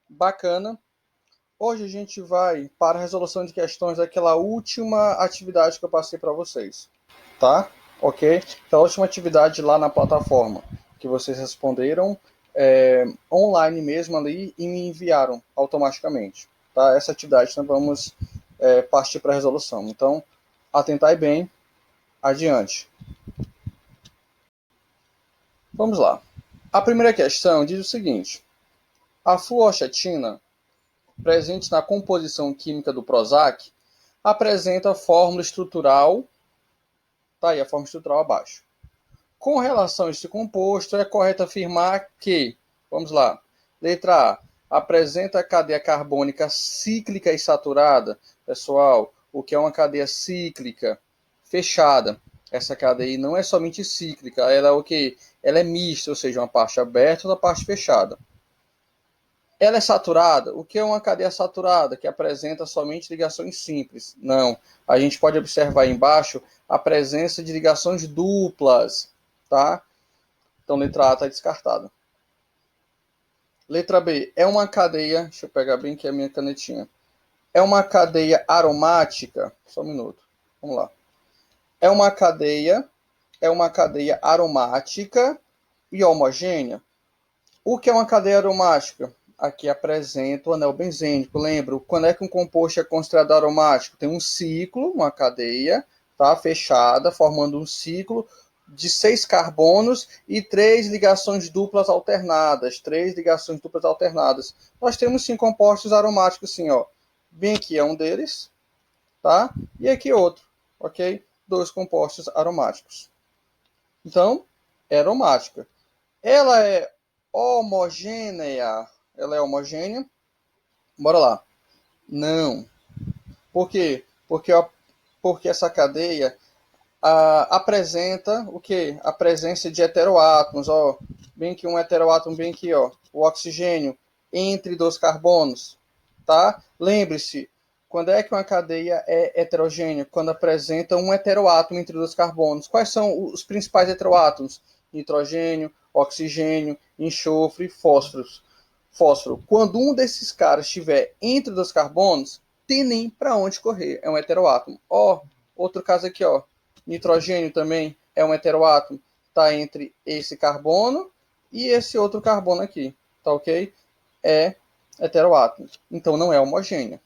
Bacana. Hoje a gente vai para a resolução de questões daquela última atividade que eu passei para vocês, tá? Ok? Então, a última atividade lá na plataforma que vocês responderam online mesmo ali e me enviaram automaticamente, tá? Essa atividade nós vamos partir para a resolução. Então, atentai bem, adiante. Vamos lá. A primeira questão diz o seguinte: a fluoxetina, presente na composição química do Prozac, apresenta a fórmula estrutural, tá aí a fórmula estrutural abaixo. Com relação a este composto, é correto afirmar que, vamos lá, letra A, apresenta a cadeia carbônica cíclica e saturada. Pessoal, o que é uma cadeia cíclica? Fechada. Essa cadeia não é somente cíclica, ela é o quê? Ela é mista, ou seja, uma parte aberta e outra parte fechada. Ela é saturada? O que é uma cadeia saturada? Que apresenta somente ligações simples? Não. A gente pode observar aí embaixo a presença de ligações duplas, tá? Então, letra A está descartada. Letra B, é uma cadeia, deixa eu pegar bem aqui a minha canetinha. É uma cadeia aromática, só um minuto, vamos lá. É uma cadeia aromática e homogênea. O que é uma cadeia aromática? Aqui apresenta o anel benzênico. Lembra, quando é que um composto é considerado aromático? Tem um ciclo, uma cadeia, tá, fechada, formando um ciclo de 6 carbonos e 3 ligações duplas alternadas. 3 ligações duplas alternadas. Nós temos 5 compostos aromáticos, sim, ó. Bem aqui é um deles, tá? E aqui outro, ok? 2 compostos aromáticos. Então, é aromática. Ela é homogênea. Ela é homogênea? Bora lá. Não. Por quê? Porque essa cadeia apresenta o quê? A presença de heteroátomos. Ó, bem aqui um heteroátomo, bem aqui, ó, o oxigênio entre dois carbonos. Tá? Lembre-se, quando é que uma cadeia é heterogênea? Quando apresenta um heteroátomo entre dois carbonos. Quais são os principais heteroátomos? Nitrogênio, oxigênio, enxofre, fósforo. Quando um desses caras estiver entre dois carbonos, tem nem para onde correr. É um heteroátomo. Ó, outro caso aqui, ó. Nitrogênio também é um heteroátomo. Está entre esse carbono e esse outro carbono aqui. Tá ok? É heteroátomo. Então não é homogênea.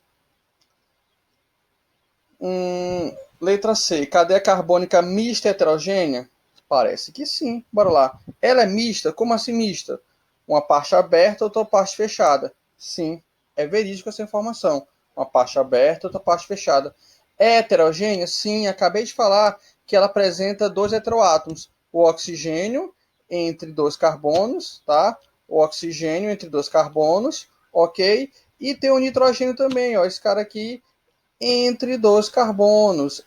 Letra C. Cadeia carbônica mista heterogênea? Parece que sim. Bora lá. Ela é mista? Como assim mista? Uma parte aberta, outra parte fechada. Sim, é verídico essa informação. Uma parte aberta, outra parte fechada. É heterogênea? Sim, acabei de falar que ela apresenta dois heteroátomos. O oxigênio entre dois carbonos, tá? O oxigênio entre dois carbonos, ok? E tem o nitrogênio também, ó. Esse cara aqui entre dois carbonos,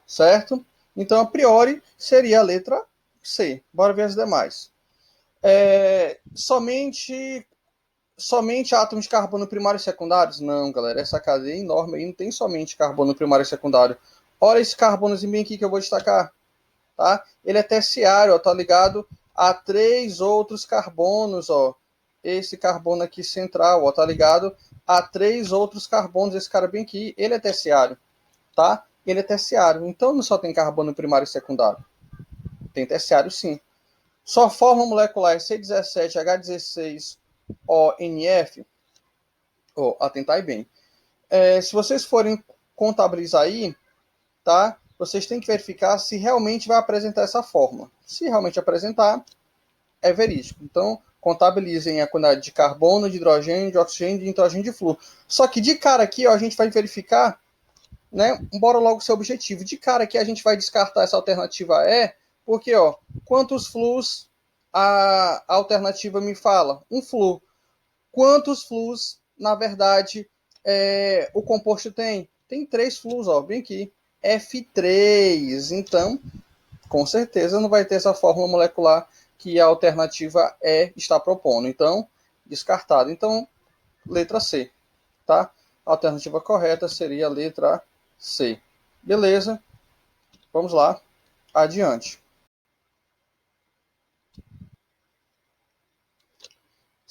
certo? Então, a priori, seria a letra C. Bora ver as demais. Somente átomos de carbono primário e secundários? Não, galera, essa cadeia enorme aí não tem somente carbono primário e secundário. Olha esse carbonozinho bem aqui que eu vou destacar, tá? Ele é terciário, ó, tá ligado a 3 outros carbonos, ó. Esse carbono aqui central, ó, tá ligado a 3 outros carbonos. Esse cara bem aqui, ele é terciário, tá? Ele é terciário. Então não só tem carbono primário e secundário. Tem terciário sim. Sua fórmula molecular é C17H16ONF. Oh, atentai bem. Se vocês forem contabilizar aí, tá? Vocês têm que verificar se realmente vai apresentar essa fórmula. Se realmente apresentar, é verídico. Então, contabilizem a quantidade de carbono, de hidrogênio, de oxigênio, de nitrogênio e de flúor. Só que de cara aqui, ó, a gente vai verificar, né? Bora logo o seu objetivo. De cara aqui, a gente vai descartar essa alternativa E, porque, ó, quantos flúors a alternativa me fala? Um flúor. Quantos flúors, na verdade, o composto tem? Tem 3 flúors, ó, bem aqui. F3. Então, com certeza não vai ter essa fórmula molecular que a alternativa E está propondo. Então, descartado. Então, letra C, tá? A alternativa correta seria a letra C. Beleza? Vamos lá. Adiante.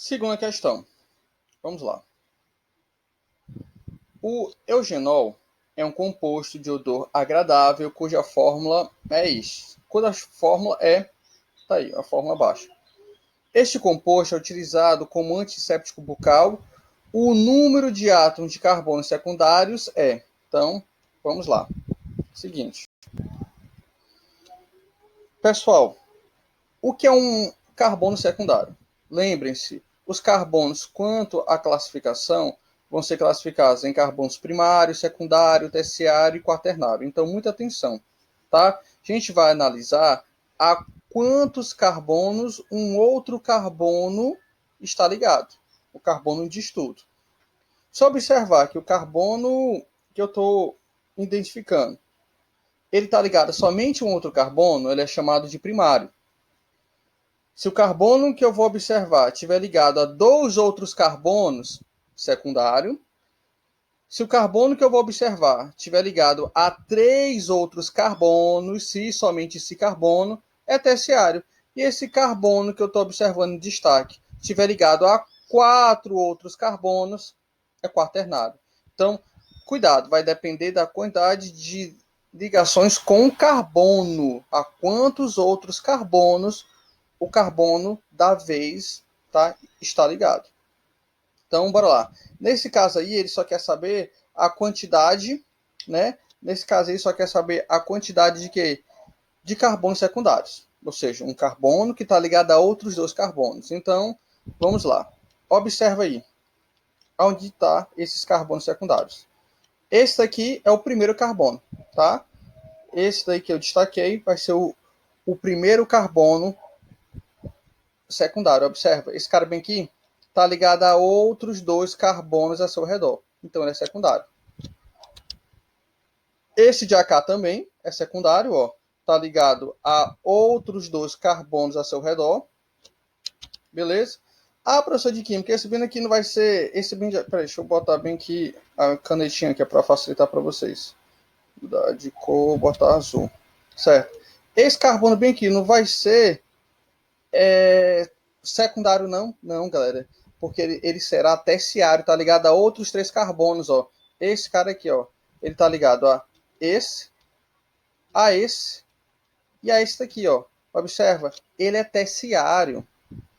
Segunda questão. Vamos lá. O eugenol é um composto de odor agradável cuja fórmula é isso. Cuja fórmula é, tá aí, a fórmula abaixo. Este composto é utilizado como antisséptico bucal. O número de átomos de carbono secundários é. Então, vamos lá. Seguinte. Pessoal, o que é um carbono secundário? Lembrem-se, os carbonos, quanto à classificação, vão ser classificados em carbonos primário, secundário, terciário e quaternário. Então, muita atenção, tá? A gente vai analisar a quantos carbonos um outro carbono está ligado. O carbono de estudo. Só observar que o carbono que eu estou identificando, ele está ligado a somente um outro carbono, ele é chamado de primário. Se o carbono que eu vou observar estiver ligado a dois outros carbonos, secundário. Se o carbono que eu vou observar estiver ligado a três outros carbonos, se somente esse carbono, é terciário. E esse carbono que eu estou observando em destaque estiver ligado a quatro outros carbonos, é quaternário. Então, cuidado, vai depender da quantidade de ligações com carbono. A quantos outros carbonos o carbono da vez está ligado. Então, bora lá. Nesse caso aí, ele só quer saber a quantidade, né? Nesse caso aí, só quer saber a quantidade de quê? De carbonos secundários. Ou seja, um carbono que está ligado a outros dois carbonos. Então, vamos lá. Observa aí. Onde está esses carbonos secundários. Esse aqui é o primeiro carbono, tá? Esse daí que eu destaquei vai ser o primeiro carbono secundário. Observa, esse cara bem aqui está ligado a outros dois carbonos a seu redor. Então ele é secundário. Esse de AK também é secundário, ó. Está ligado a outros dois carbonos a seu redor. Beleza? Ah, professor de química, esse bem aqui não vai ser... Esse bem... Peraí, deixa eu botar bem aqui a canetinha que é para facilitar para vocês. Mudar de cor, botar azul. Certo. Esse carbono bem aqui não vai ser secundário não? Não, galera. Porque ele será terciário, tá ligado a outros três carbonos, ó. Esse cara aqui, ó. Ele tá ligado a esse e a esse daqui, ó. Observa, ele é terciário,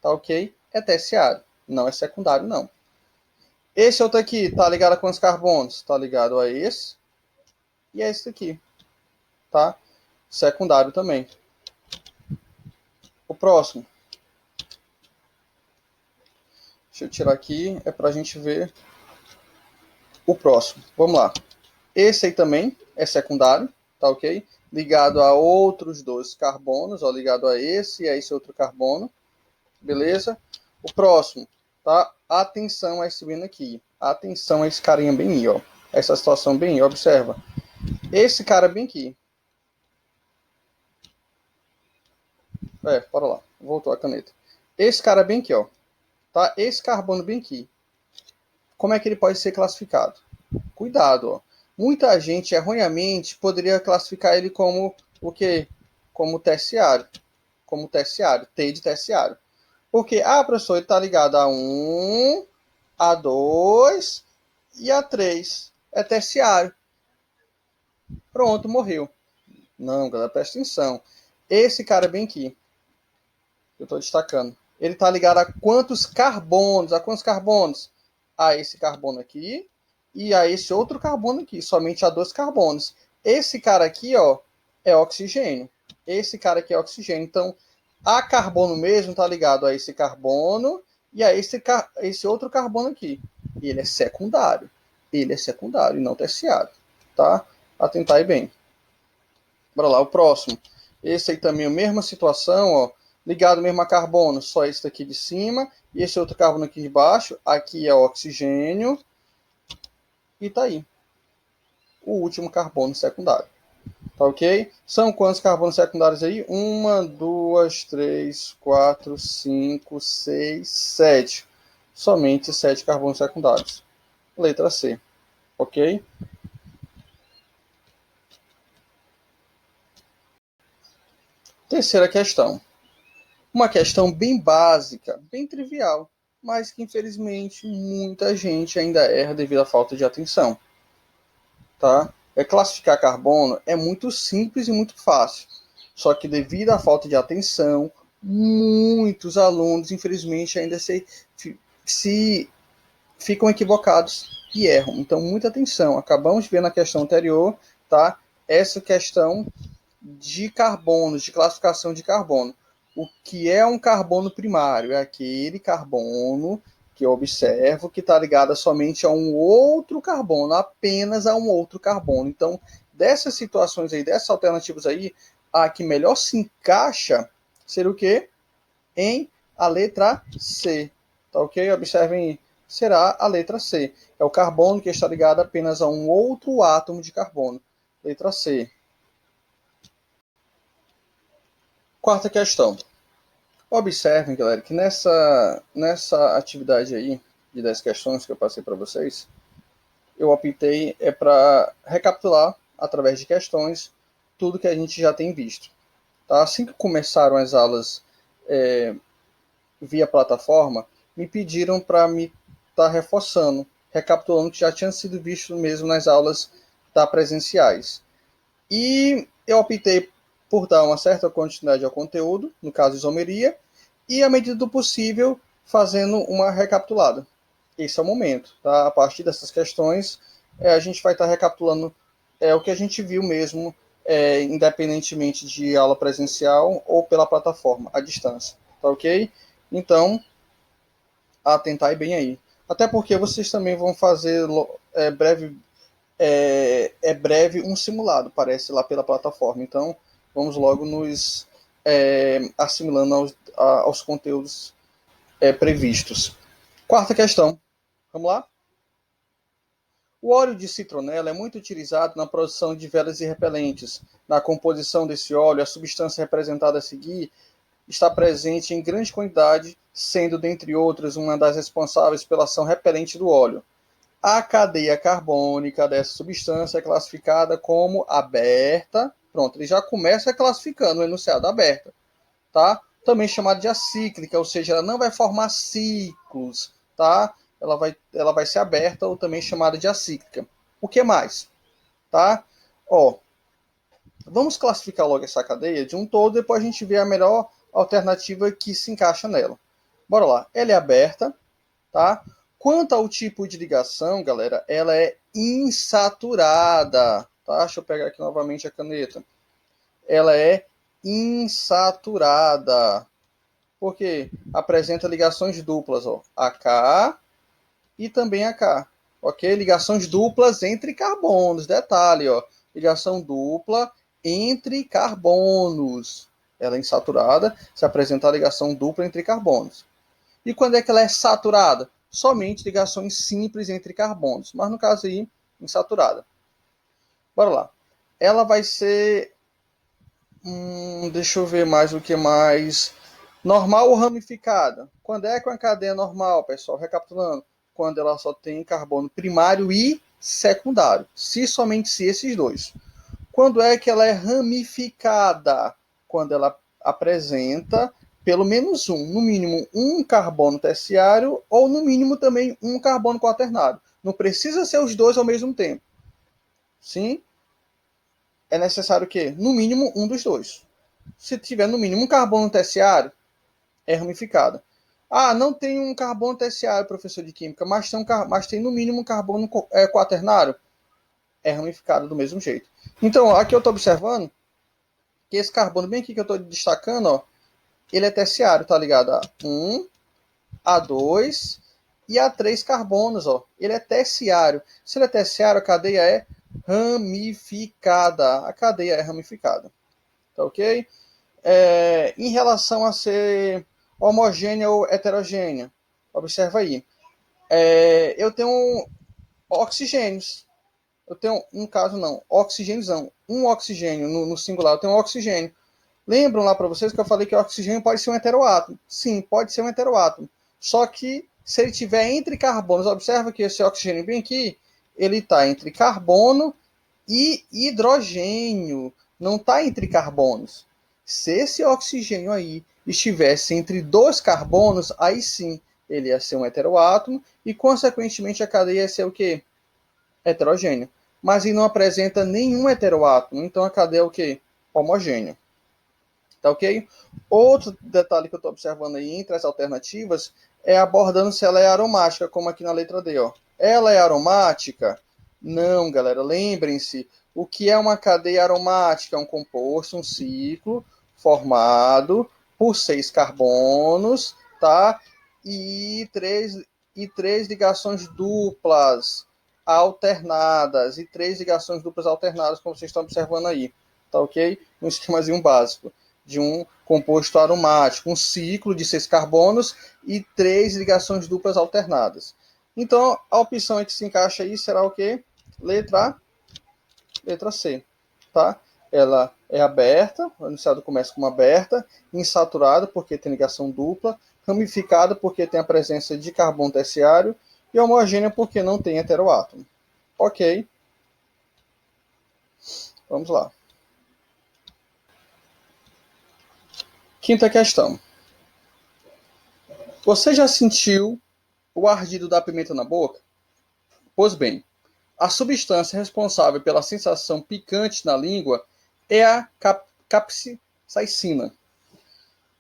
tá ok? É terciário, não é secundário, não. Esse outro aqui tá ligado a quantos carbonos? Tá ligado a esse e a esse daqui, tá? Secundário também. O próximo. Deixa eu tirar aqui, é pra gente ver o próximo. Vamos lá. Esse aí também é secundário, tá ok? Ligado a outros dois carbonos, ó, ligado a esse e a esse outro carbono, beleza? O próximo, tá? Atenção a esse bem aqui. Atenção a esse carinha bem aí, ó. Essa situação bem aí, observa. Esse cara bem aqui. Bora lá. Voltou a caneta. Esse cara bem aqui, ó. Tá? Esse carbono bem aqui. Como é que ele pode ser classificado? Cuidado, ó. Muita gente erroneamente poderia classificar ele como o quê? Como terciário. Como terciário, T de terciário. Porque, professor, ele está ligado a 1, a 2 e a 3. É terciário. Pronto, morreu. Não, galera, presta atenção. Esse cara bem aqui, eu estou destacando, ele está ligado a quantos carbonos? A quantos carbonos? A esse carbono aqui e a esse outro carbono aqui, somente a dois carbonos. Esse cara aqui, ó, é oxigênio. Esse cara aqui é oxigênio. Então, a carbono mesmo está ligado a esse carbono e a esse outro carbono aqui. E ele é secundário. Ele é secundário e não terciário, tá? Atentar aí bem. Bora lá, o próximo. Esse aí também é a mesma situação, ó. Ligado mesmo a carbono, só esse daqui de cima. E esse outro carbono aqui de baixo. Aqui é o oxigênio. E tá aí. O último carbono secundário. Tá ok? São quantos carbonos secundários aí? 1, 2, 3, 4, 5, 6, 7. Somente 7 carbonos secundários. Letra C. Ok? Terceira questão. Uma questão bem básica, bem trivial. mas que infelizmente muita gente ainda erra devido à falta de atenção. Tá? Classificar carbono é muito simples e muito fácil, só que devido à falta de atenção, muitos alunos infelizmente ainda se ficam equivocados e erram. Então, muita atenção. Acabamos de ver na questão anterior, tá? Essa questão de carbonos, de classificação de carbono. O que é um carbono primário? É aquele carbono que eu observo que está ligado somente a um outro carbono, apenas a um outro carbono. Então, dessas situações aí, dessas alternativas aí, a que melhor se encaixa seria o quê? Em a letra C. Tá ok? Observem, será a letra C. É o carbono que está ligado apenas a um outro átomo de carbono. Letra C. Quarta questão. Observem, galera, que nessa atividade aí, de 10 questões que eu passei para vocês, eu optei para recapitular, através de questões, tudo que a gente já tem visto. Tá? Assim que começaram as aulas via plataforma, me pediram para me estar reforçando, recapitulando o que já tinha sido visto mesmo nas aulas presenciais. E eu optei por dar uma certa continuidade ao conteúdo, no caso isomeria, e, à medida do possível, fazendo uma recapitulada. Esse é o momento. Tá? A partir dessas questões, a gente vai estar recapitulando o que a gente viu mesmo, independentemente de aula presencial ou pela plataforma, à distância. Tá ok? Então, atentai bem aí. Até porque vocês também vão fazer breve um simulado, parece, lá pela plataforma. Então, vamos logo nos assimilando aos conteúdos previstos. Quarta questão. Vamos lá? O óleo de citronela é muito utilizado na produção de velas e repelentes. Na composição desse óleo, a substância representada a seguir está presente em grande quantidade, sendo, dentre outras, uma das responsáveis pela ação repelente do óleo. A cadeia carbônica dessa substância é classificada como aberta. Pronto, ele já começa classificando o enunciado aberta, tá? Também chamada de acíclica, ou seja, ela não vai formar ciclos, tá? Ela vai ser aberta ou também chamada de acíclica. O que mais? Tá? Ó, vamos classificar logo essa cadeia de um todo, depois a gente vê a melhor alternativa que se encaixa nela. Bora lá. Ela é aberta, tá? Quanto ao tipo de ligação, galera, ela é insaturada, tá? Deixa eu pegar aqui novamente a caneta. Ela é insaturada, porque apresenta ligações duplas, ó, AK e também AK, ok? Ligações duplas entre carbonos, detalhe, ó, ligação dupla entre carbonos. Ela é insaturada, se apresentar ligação dupla entre carbonos. E quando é que ela é saturada? Somente ligações simples entre carbonos, mas no caso aí, insaturada. Bora lá. Ela vai ser, deixa eu ver mais o que mais. Normal ou ramificada? Quando é que uma cadeia normal, pessoal? Recapitulando, quando ela só tem carbono primário e secundário, se somente se esses dois. Quando é que ela é ramificada? Quando ela apresenta pelo menos no mínimo um carbono terciário ou no mínimo também um carbono quaternário. Não precisa ser os dois ao mesmo tempo. Sim, é necessário que no mínimo um dos dois. Se tiver no mínimo um carbono terciário, é ramificada. Ah, não tem um carbono terciário, professor de química, mas tem no mínimo um carbono quaternário, é ramificada do mesmo jeito. Então, aqui eu estou observando que esse carbono bem aqui que eu estou destacando, ó, ele é terciário, tá ligado? A 1, A2 e A3 carbonos, ó. Ele é terciário. Se ele é terciário, a cadeia é ramificada. A cadeia é ramificada. Tá ok? Em relação a ser homogênea ou heterogênea, observa aí. Eu tenho oxigênios. Eu tenho, no caso não, oxigênios não. Um oxigênio no singular, eu tenho um oxigênio. Lembram lá para vocês que eu falei que o oxigênio pode ser um heteroátomo? Sim, pode ser um heteroátomo. Só que se ele estiver entre carbonos, observa que esse oxigênio bem aqui, ele está entre carbono e hidrogênio. Não está entre carbonos. Se esse oxigênio aí estivesse entre dois carbonos, aí sim ele ia ser um heteroátomo, e consequentemente a cadeia ia ser o quê? Heterogêneo. Mas ele não apresenta nenhum heteroátomo, então a cadeia é o quê? Homogênea. Tá ok? Outro detalhe que eu estou observando aí entre as alternativas é abordando se ela é aromática, como aqui na letra D. Ó. Ela é aromática? Não, galera. Lembrem-se, o que é uma cadeia aromática? É um composto, um ciclo, formado por 6 carbonos, tá? E três ligações duplas alternadas. E 3 ligações duplas alternadas, como vocês estão observando aí. Tá ok? Um esquemazinho básico de um composto aromático, um ciclo de 6 carbonos e 3 ligações duplas alternadas. Então, a opção que se encaixa aí será o quê? Letra C. Tá? Ela é aberta, o enunciado começa como aberta, insaturada porque tem ligação dupla, ramificada porque tem a presença de carbono terciário e homogênea porque não tem heteroátomo. Ok. Vamos lá. Quinta questão. Você já sentiu o ardido da pimenta na boca? Pois bem, a substância responsável pela sensação picante na língua é a capsaicina.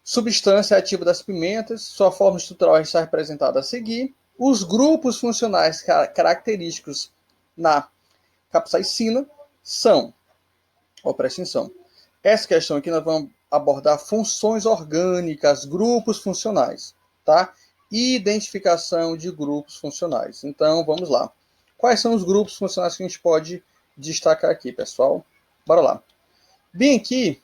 Substância ativa das pimentas, sua forma estrutural está representada a seguir. Os grupos funcionais característicos na capsaicina são, presta atenção, essa questão aqui nós vamos abordar funções orgânicas, grupos funcionais, tá? Identificação de grupos funcionais. Então, vamos lá. Quais são os grupos funcionais que a gente pode destacar aqui, pessoal? Bora lá. Bem aqui,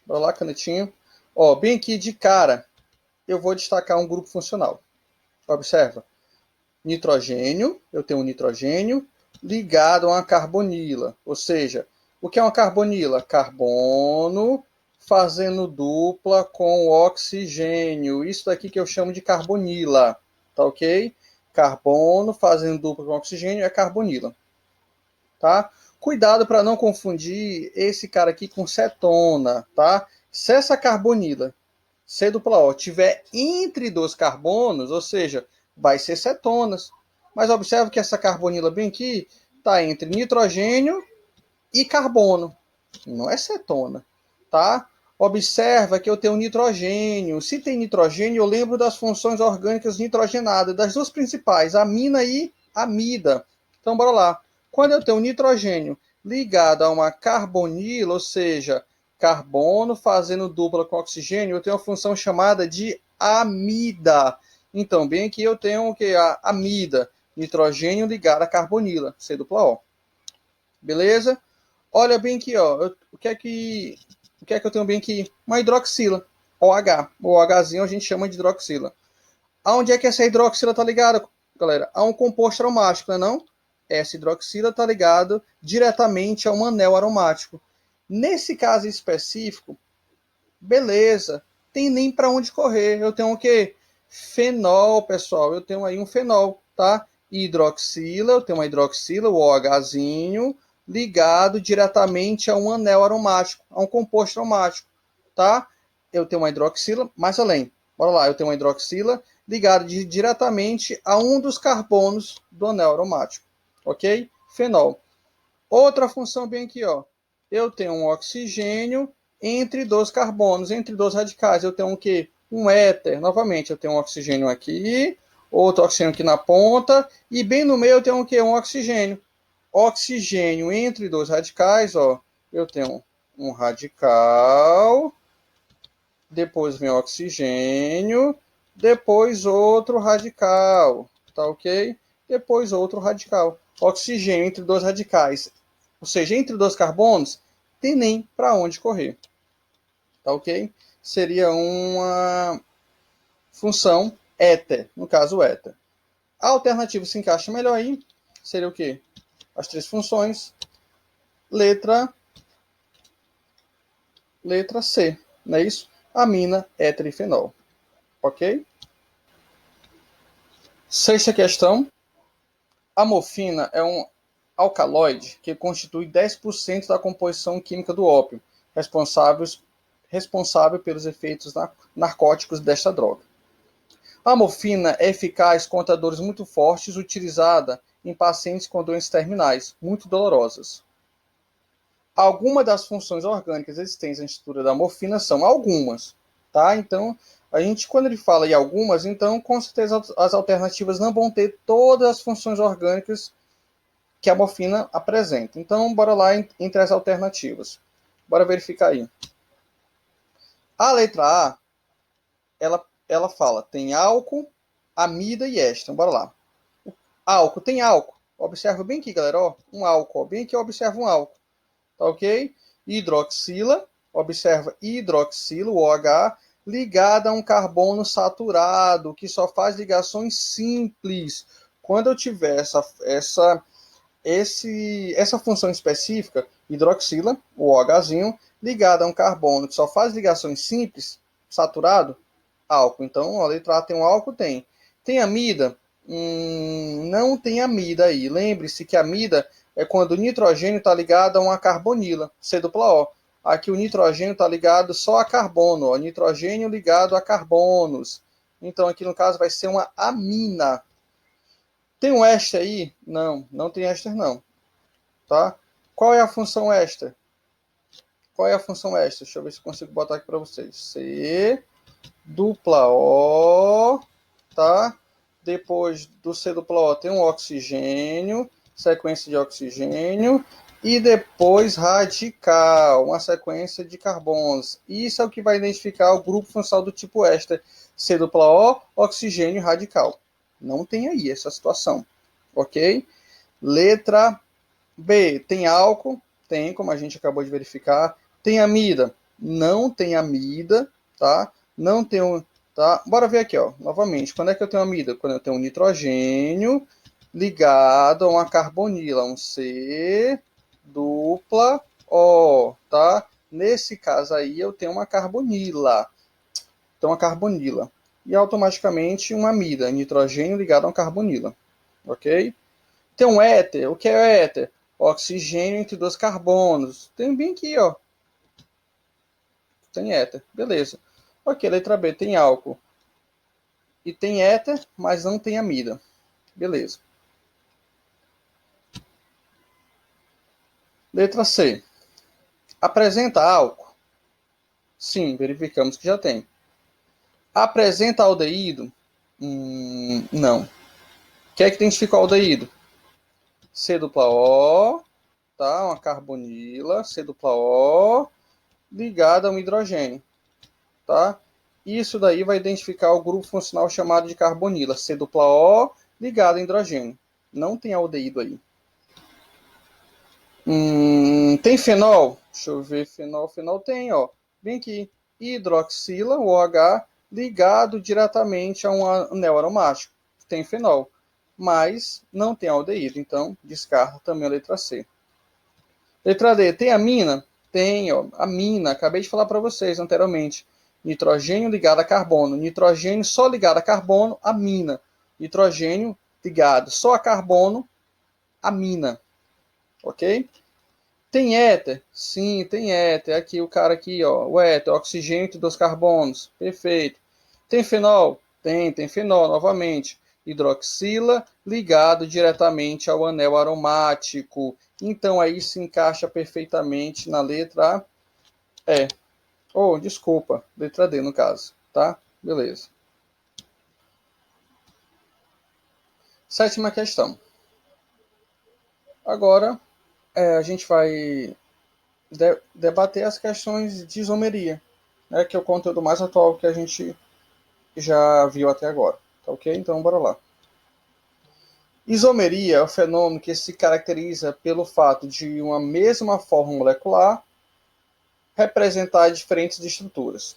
bora lá, canetinha. Ó, bem aqui de cara, eu vou destacar um grupo funcional. Observa. Nitrogênio, eu tenho um nitrogênio ligado a uma carbonila, ou seja, o que é uma carbonila? Carbono fazendo dupla com oxigênio. Isso daqui que eu chamo de carbonila, tá ok? Carbono fazendo dupla com oxigênio é carbonila, tá? Cuidado para não confundir esse cara aqui com cetona, tá? Se essa carbonila, C dupla O, tiver entre 2 carbonos, ou seja, vai ser cetonas. Mas observe que essa carbonila bem aqui está entre nitrogênio e carbono. Não é cetona, tá? Observa que eu tenho nitrogênio. Se tem nitrogênio, eu lembro das funções orgânicas nitrogenadas, das duas principais, amina e amida. Então, bora lá. Quando eu tenho nitrogênio ligado a uma carbonila, ou seja, carbono fazendo dupla com oxigênio, eu tenho uma função chamada de amida. Então, bem aqui eu tenho o que? A amida, nitrogênio ligado a carbonila, C dupla O. Beleza? Olha bem aqui, ó. O que é que eu tenho bem aqui? Uma hidroxila, OH. O OHzinho a gente chama de hidroxila. Aonde é que essa hidroxila está ligada, galera? A um composto aromático, não é não? Essa hidroxila está ligada diretamente a um anel aromático. Nesse caso específico, beleza, tem nem para onde correr. Eu tenho o quê? Fenol, pessoal. Eu tenho aí um fenol, tá? Hidroxila, eu tenho uma hidroxila, o OHzinho, ligado diretamente a um anel aromático, a um composto aromático, tá? Eu tenho uma hidroxila, mais além. Bora lá, eu tenho uma hidroxila ligada diretamente a um dos carbonos do anel aromático, ok? Fenol. Outra função bem aqui, ó. Eu tenho um oxigênio entre 2 carbonos, entre 2 radicais. Eu tenho o quê? Um éter. Novamente, eu tenho um oxigênio aqui, outro oxigênio aqui na ponta, e bem no meio eu tenho o quê? Um oxigênio. Oxigênio entre 2 radicais, ó. Eu tenho um radical, depois vem oxigênio, depois outro radical, tá ok? Depois outro radical. Oxigênio entre 2 radicais, ou seja, entre 2 carbonos, tem nem para onde correr, tá ok? Seria uma função éter, no caso éter. A alternativa se encaixa melhor aí, seria o quê? As 3 funções, letra C, não é isso? Amina, éter e fenol, ok? Sexta questão. A morfina é um alcaloide que constitui 10% da composição química do ópio, responsável pelos efeitos narcóticos desta droga. A morfina é eficaz contra dores muito fortes, utilizada em pacientes com doenças terminais, muito dolorosas. Algumas das funções orgânicas existentes na estrutura da morfina são algumas, tá? Então, a gente, quando ele fala em algumas, então, com certeza as alternativas não vão ter todas as funções orgânicas que a morfina apresenta. Então, bora lá entre as alternativas. Bora verificar aí. A letra A, ela fala, tem álcool, amida e éster. Bora lá. Álcool, tem álcool. Observa bem aqui, galera, ó, um álcool. Bem aqui, observa um álcool. Tá ok? Hidroxila, observa hidroxila, o OH, ligada a um carbono saturado, que só faz ligações simples. Quando eu tiver essa função específica, hidroxila, o OHzinho, ligada a um carbono que só faz ligações simples, saturado, álcool. Então, a letra A tem um álcool? Tem. Tem amida? Não tem amida aí. Lembre-se que amida é quando o nitrogênio está ligado a uma carbonila, C-O. Aqui o nitrogênio está ligado só a carbono, ó, nitrogênio ligado a carbonos. Então aqui no caso vai ser uma amina. Tem um éster aí? Não, não tem éster não. Tá? Qual é a função éster? Qual é a função éster? Deixa eu ver se eu consigo botar aqui para vocês. C dupla O, tá? Depois do C dupla O tem um oxigênio, sequência de oxigênio, e depois radical, uma sequência de carbonos. Isso é o que vai identificar o grupo funcional do tipo éster. C dupla O, oxigênio radical. Não tem aí essa situação, ok? Letra B, tem álcool? Tem, como a gente acabou de verificar. Tem amida? Não tem amida, tá? Não tem um, tá? Bora ver aqui, ó. Novamente, quando é que eu tenho amida? Quando eu tenho um nitrogênio ligado a uma carbonila, um C dupla O, tá? Nesse caso aí eu tenho uma carbonila. Então, uma carbonila. E automaticamente uma amida, nitrogênio ligado a uma carbonila, ok? Tem um éter. O que é o éter? Oxigênio entre dois carbonos. Tem bem aqui, ó. Tem éter. Beleza. Ok, letra B. Tem álcool. E tem éter, mas não tem amida. Beleza. Letra C. Apresenta álcool? Sim, verificamos que já tem. Apresenta aldeído? Não. O que é que identifica o aldeído? C dupla O, tá? Uma carbonila, C dupla O, ligada a um hidrogênio, tá? Isso daí vai identificar o grupo funcional chamado de carbonila, C dupla O, ligado a hidrogênio. Não tem aldeído aí. Tem fenol? Deixa eu ver, fenol tem, ó. Bem aqui, hidroxila, o OH, ligado diretamente a um anel aromático. Tem fenol, mas não tem aldeído, então descarta também a letra C. Letra D, tem amina? Tem, ó, amina, acabei de falar para vocês anteriormente. Nitrogênio ligado a carbono. Nitrogênio só ligado a carbono, amina. Nitrogênio ligado só a carbono, amina. Ok? Tem éter? Sim, tem éter. Aqui o cara aqui, ó, o éter, oxigênio entre dois carbonos. Perfeito. Tem fenol? Tem fenol novamente. Hidroxila ligado diretamente ao anel aromático. Então aí se encaixa perfeitamente na letra E. Oh, desculpa, letra D no caso, tá? Beleza. Sétima questão. Agora a gente vai debater as questões de isomeria, né, que é o conteúdo mais atual que a gente já viu até agora. Tá ok? Então, bora lá. Isomeria é o fenômeno que se caracteriza pelo fato de uma mesma forma molecular representar diferentes estruturas.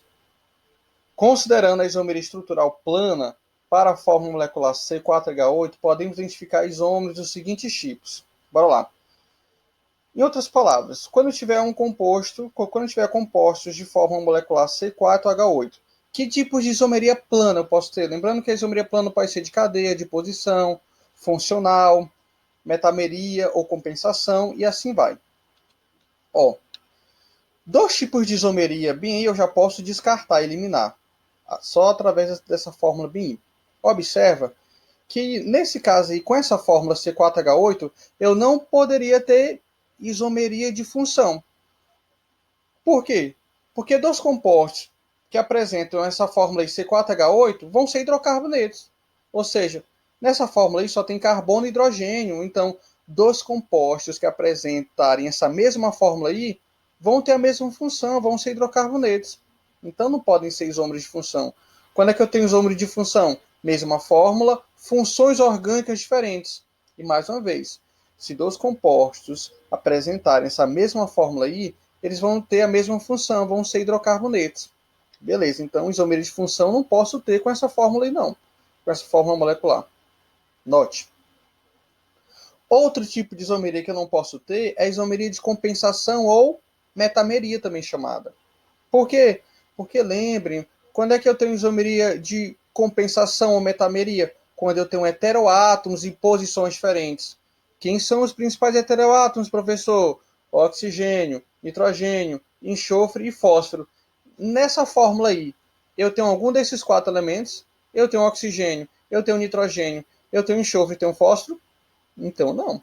Considerando a isomeria estrutural plana para a forma molecular C4H8, podemos identificar isômeros dos seguintes tipos. Bora lá. Em outras palavras, quando tiver compostos de forma molecular C4H8, que tipos de isomeria plana eu posso ter? Lembrando que a isomeria plana pode ser de cadeia, de posição, funcional, metameria ou compensação, e assim vai. Ó, dois tipos de isomeria BIM eu já posso descartar, eliminar, só através dessa fórmula BIM. Observa que, nesse caso aí, com essa fórmula C4H8, eu não poderia ter isomeria de função. Por quê? Porque dois compostos que apresentam essa fórmula aí, C4H8, vão ser hidrocarbonetos. Ou seja, nessa fórmula aí só tem carbono e hidrogênio. Então, dois compostos que apresentarem essa mesma fórmula aí vão ter a mesma função, vão ser hidrocarbonetos. Então, não podem ser isômeros de função. Quando é que eu tenho isômero de função? Mesma fórmula, funções orgânicas diferentes. E mais uma vez, se dois compostos apresentarem essa mesma fórmula aí, eles vão ter a mesma função, vão ser hidrocarbonetos. Beleza, então isomeria de função não posso ter com essa fórmula aí não, com essa fórmula molecular. Note. Outro tipo de isomeria que eu não posso ter é a isomeria de compensação ou metameria também chamada. Por quê? Porque lembrem, quando é que eu tenho isomeria de compensação ou metameria? Quando eu tenho heteroátomos em posições diferentes. Quem são os principais heteroátomos, professor? Oxigênio, nitrogênio, enxofre e fósforo. Nessa fórmula aí, eu tenho algum desses quatro elementos, eu tenho oxigênio, eu tenho nitrogênio, eu tenho enxofre e tenho fósforo? Então, não.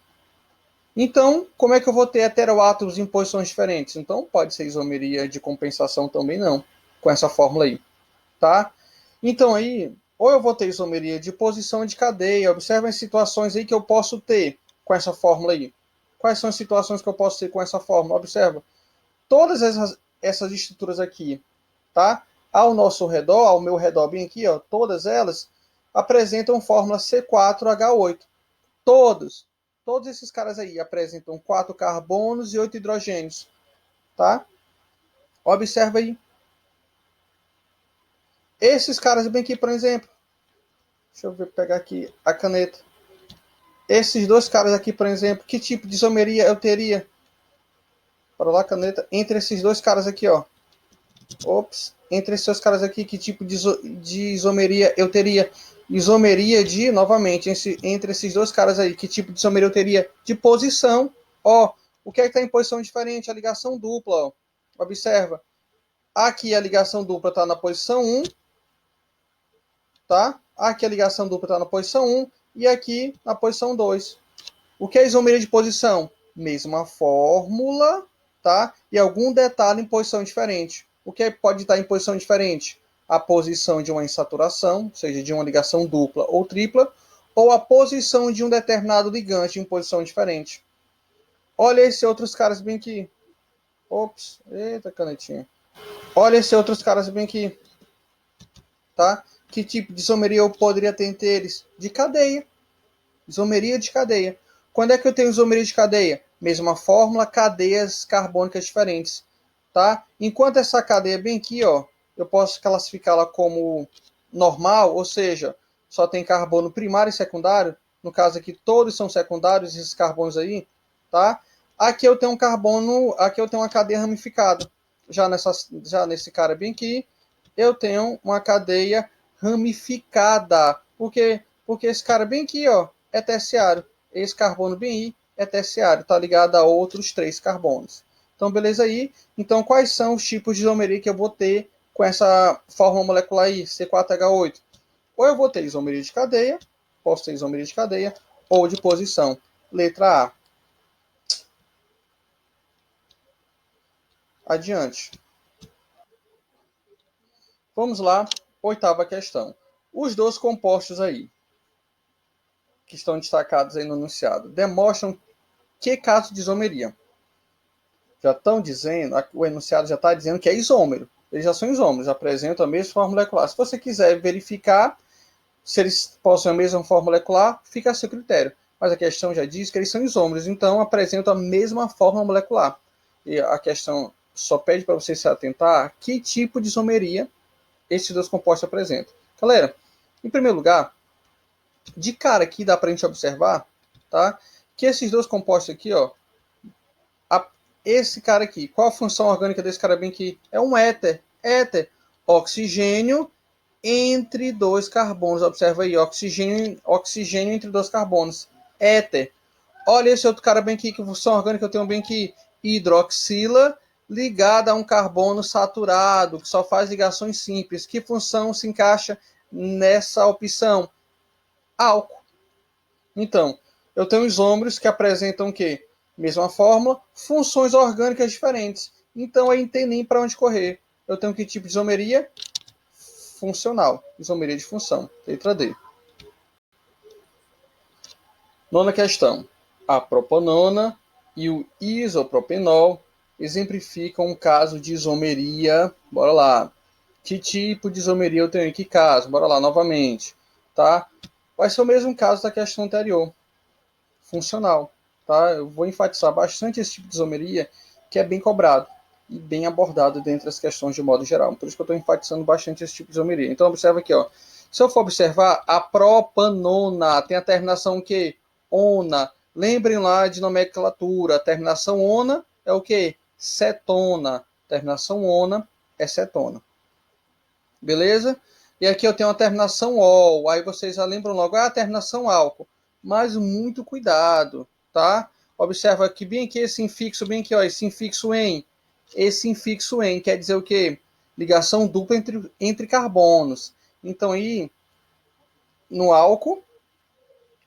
Então, como é que eu vou ter heteroátomos em posições diferentes? Então, pode ser isomeria de compensação também não, com essa fórmula aí, tá? Então, aí, ou eu vou ter isomeria de posição de cadeia. Observe as situações aí que eu posso ter com essa fórmula aí. Quais são as situações que eu posso ter com essa fórmula? Observa. Todas essas estruturas aqui, tá? Ao nosso redor, ao meu redor bem aqui, ó, todas elas apresentam fórmula C4H8. Todos esses caras aí apresentam 4 carbonos e 8 hidrogênios, tá? Observa aí. Esses caras bem aqui, por exemplo. Deixa eu ver, pegar aqui a caneta. Esses dois caras aqui, por exemplo, que tipo de isomeria eu teria? Para lá, caneta. Entre esses dois caras aqui, ó. Ops. Entre esses dois caras aqui, que tipo de isomeria eu teria? Isomeria de, novamente, entre esses dois caras aí, que tipo de isomeria eu teria? De posição. Ó, o que é que está em posição diferente? A ligação dupla, ó. Observa. Aqui a ligação dupla está na posição 1, tá? Aqui a ligação dupla está na posição 1 e aqui na posição 2. O que é isomeria de posição? Mesma fórmula, tá? E algum detalhe em posição diferente. O que pode estar em posição diferente? A posição de uma insaturação, ou seja, de uma ligação dupla ou tripla, ou a posição de um determinado ligante em posição diferente. Olha esses outros caras bem aqui. Ops, eita canetinha. Olha esses outros caras bem aqui, tá? Que tipo de isomeria eu poderia ter entre eles? De cadeia. Isomeria de cadeia. Quando é que eu tenho isomeria de cadeia? Mesma fórmula, cadeias carbônicas diferentes, tá? Enquanto essa cadeia bem aqui, ó, eu posso classificá-la como normal, ou seja, só tem carbono primário e secundário. No caso aqui, todos são secundários, esses carbonos aí, tá? Aqui eu tenho um carbono, aqui eu tenho uma cadeia ramificada. Já nesse cara bem aqui, eu tenho uma cadeia ramificada. Por quê? Porque esse cara bem aqui, ó, é terciário. Esse carbono bem aí é terciário, está ligado a outros 3 carbonos. Então, beleza aí. Então, quais são os tipos de isomeria que eu vou ter com essa fórmula molecular aí, C4H8? Ou eu vou ter isomeria de cadeia, posso ter isomeria de cadeia, ou de posição. Letra A. Adiante. Vamos lá, oitava questão. Os dois compostos aí, que estão destacados aí no enunciado, demonstram que caso de isomeria? Já estão dizendo, o enunciado já está dizendo que é isômero. Eles já são isômeros, apresentam a mesma forma molecular. Se você quiser verificar se eles possuem a mesma forma molecular, fica a seu critério. Mas a questão já diz que eles são isômeros, então apresentam a mesma forma molecular. E a questão só pede para você se atentar a que tipo de isomeria esses dois compostos apresentam. Galera, em primeiro lugar, de cara aqui dá para a gente observar, tá, que esses dois compostos aqui, ó, esse cara aqui, qual a função orgânica desse cara bem aqui? É um éter. Éter, oxigênio entre 2 carbonos. Observa aí, oxigênio entre 2 carbonos. Éter. Olha esse outro cara bem aqui, que função orgânica eu tenho bem aqui. Hidroxila ligada a um carbono saturado, que só faz ligações simples. Que função se encaixa nessa opção? Álcool. Então, eu tenho isômeros que apresentam o quê? Mesma fórmula, funções orgânicas diferentes. Então, aí não tem nem para onde correr. Eu tenho que tipo de isomeria? Funcional. Isomeria de função. Letra D. Nona questão. A propanona e o isopropenol exemplificam um caso de isomeria. Bora lá. Que tipo de isomeria eu tenho em que caso? Bora lá novamente. Tá? Vai ser o mesmo caso da questão anterior. Funcional. Tá? Eu vou enfatizar bastante esse tipo de isomeria, que é bem cobrado e bem abordado dentro das questões de modo geral. Por isso que eu estou enfatizando bastante esse tipo de isomeria. Então, observa aqui, ó. Se eu for observar, a propanona tem a terminação que? Ona. Lembrem lá de nomenclatura. A terminação ona é o que? Cetona. Terminação ona é cetona. Beleza? E aqui eu tenho a terminação ol. Aí vocês já lembram logo, a terminação álcool. Mas muito cuidado, tá? Observa aqui bem aqui esse infixo, bem aqui, ó, esse infixo em. Esse infixo em quer dizer o quê? Ligação dupla entre carbonos. Então aí, no álcool,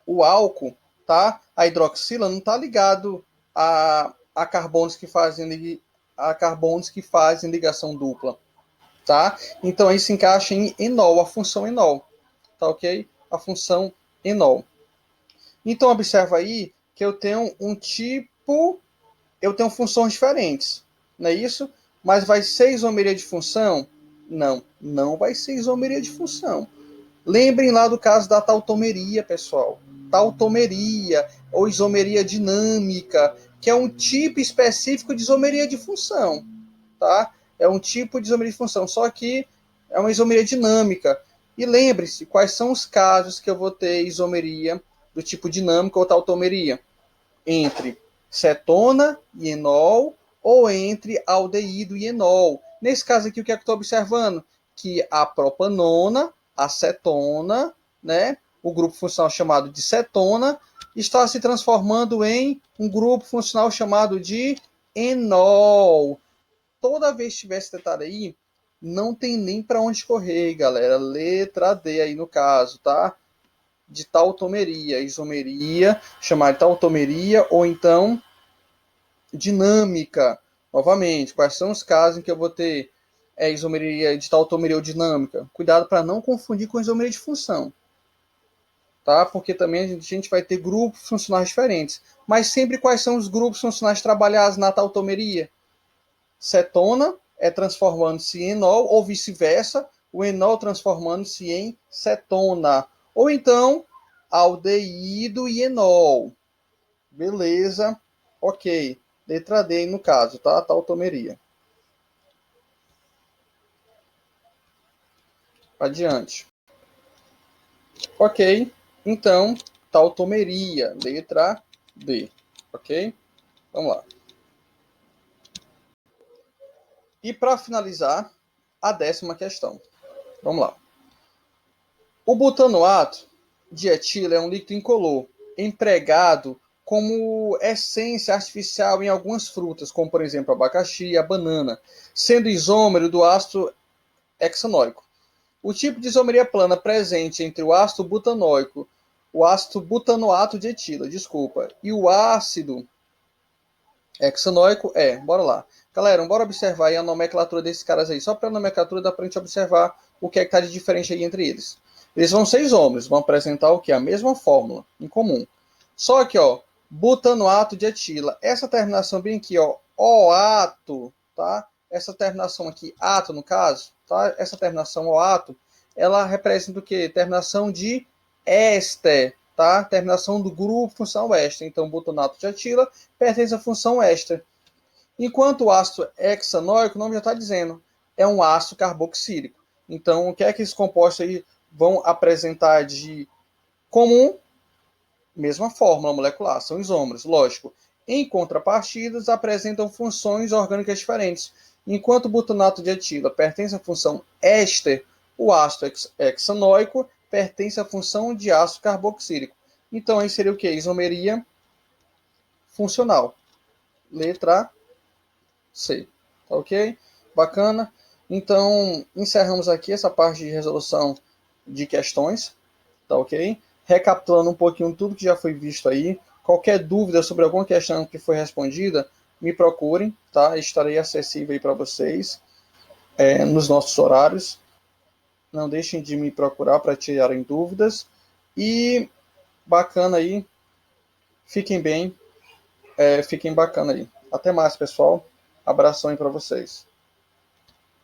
o álcool, tá? A hidroxila não está ligado a carbonos que fazem ligação dupla, tá? Então aí se encaixa em enol, a função enol, tá ok? A função enol. Então observa aí que eu tenho eu tenho funções diferentes, não é isso? Mas vai ser isomeria de função? Não, não vai ser isomeria de função. Lembrem lá do caso da tautomeria, pessoal. Tautomeria ou isomeria dinâmica, que é um tipo específico de isomeria de função, tá? É um tipo de isomeria de função, só que é uma isomeria dinâmica. E lembre-se, quais são os casos que eu vou ter isomeria do tipo dinâmica ou tautomeria? Entre cetona e enol ou entre aldeído e enol. Nesse caso aqui, o que é que eu estou observando? Que a propanona, a cetona, né, o grupo funcional chamado de cetona, está se transformando em um grupo funcional chamado de enol. Toda vez que tiver esse detalhe aí, não tem nem para onde correr, galera. Letra D aí no caso, tá? De tautomeria, isomeria, chamar de tautomeria, ou então dinâmica. Novamente, quais são os casos em que eu vou ter isomeria de tautomeria ou dinâmica? Cuidado para não confundir com isomeria de função, tá? Porque também a gente vai ter grupos funcionais diferentes. Mas sempre quais são os grupos funcionais trabalhados na tautomeria? Cetona é transformando-se em enol, ou vice-versa, o enol transformando-se em cetona. Ou então, aldeído e enol. Beleza, ok. Letra D no caso, tá? Tautomeria. Adiante. Ok, então, tautomeria. Letra D. Ok? Vamos lá. E para finalizar, a 10ª questão. Vamos lá. O butanoato de etila é um líquido incolor, empregado como essência artificial em algumas frutas, como por exemplo abacaxi e a banana, sendo isômero do ácido hexanoico. O tipo de isomeria plana presente entre o ácido butanoico, o ácido butanoato de etila, e o ácido hexanoico bora lá. Galera, bora observar aí a nomenclatura desses caras aí. Só para a nomenclatura dá para a gente observar o que é que está de diferente aí entre eles. Eles vão ser isômeros, vão apresentar o que? A mesma fórmula em comum. Só que, ó, butanoato de etila. Essa terminação bem aqui, ó, oato, tá? Essa terminação aqui, ato no caso, tá? Essa terminação oato, ela representa o quê? Terminação de éster, tá? Terminação do grupo função éster. Então, butanoato de etila pertence à função éster. Enquanto o ácido hexanóico, o nome já está dizendo, é um ácido carboxílico. Então, o que é que esses compostos aí vão apresentar de comum? Mesma fórmula molecular, são isômeros, lógico. Em contrapartidas, apresentam funções orgânicas diferentes. Enquanto o butanato de etila pertence à função éster, o ácido hexanóico pertence à função de ácido carboxílico. Então, aí seria o que? Isomeria funcional. Letra C. Ok? Bacana? Então, encerramos aqui essa parte de resolução de questões, tá ok? Recapitulando um pouquinho tudo que já foi visto aí. Qualquer dúvida sobre alguma questão que foi respondida, me procurem, tá? Estarei acessível aí para vocês nos nossos horários. Não deixem de me procurar para tirarem dúvidas. E bacana aí, fiquem bem, fiquem bacana aí. Até mais, pessoal. Abração aí para vocês.